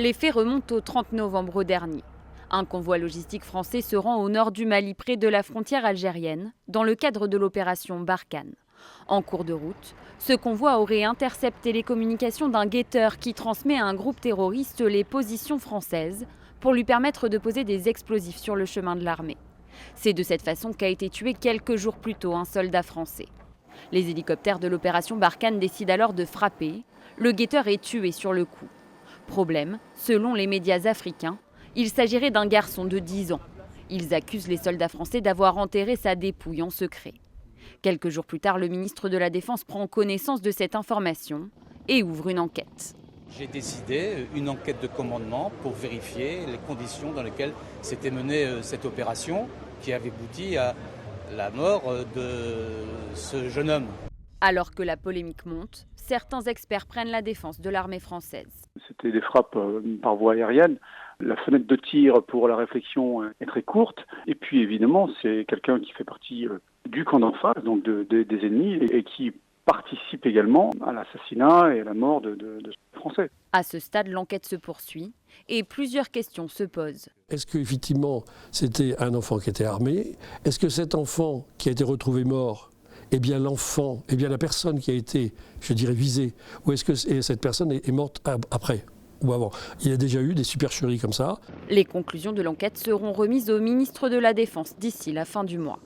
Les faits remontent au 30 novembre dernier. Un convoi logistique français se rend au nord du Mali, près de la frontière algérienne, dans le cadre de l'opération Barkhane. En cours de route, ce convoi aurait intercepté les communications d'un guetteur qui transmet à un groupe terroriste les positions françaises pour lui permettre de poser des explosifs sur le chemin de l'armée. C'est de cette façon qu'a été tué quelques jours plus tôt un soldat français. Les hélicoptères de l'opération Barkhane décident alors de frapper. Le guetteur est tué sur le coup. Problème, selon les médias africains, il s'agirait d'un garçon de 10 ans. Ils accusent les soldats français d'avoir enterré sa dépouille en secret. Quelques jours plus tard, le ministre de la Défense prend connaissance de cette information et ouvre une enquête. J'ai décidé une enquête de commandement pour vérifier les conditions dans lesquelles s'était menée cette opération qui avait abouti à la mort de ce jeune homme. Alors que la polémique monte, certains experts prennent la défense de l'armée française. C'était des frappes par voie aérienne. La fenêtre de tir pour la réflexion est très courte. Et puis évidemment, c'est quelqu'un qui fait partie du camp d'en face, donc des ennemis, et qui participe également à l'assassinat et à la mort de Français. À ce stade, l'enquête se poursuit et plusieurs questions se posent. Est-ce qu'effectivement c'était un enfant qui était armé? Est-ce que cet enfant qui a été retrouvé mort, l'enfant, la personne qui a été, je dirais, visée, ou est-ce que cette personne est morte après ou avant? Il y a déjà eu des supercheries comme ça. Les conclusions de l'enquête seront remises au ministre de la Défense d'ici la fin du mois.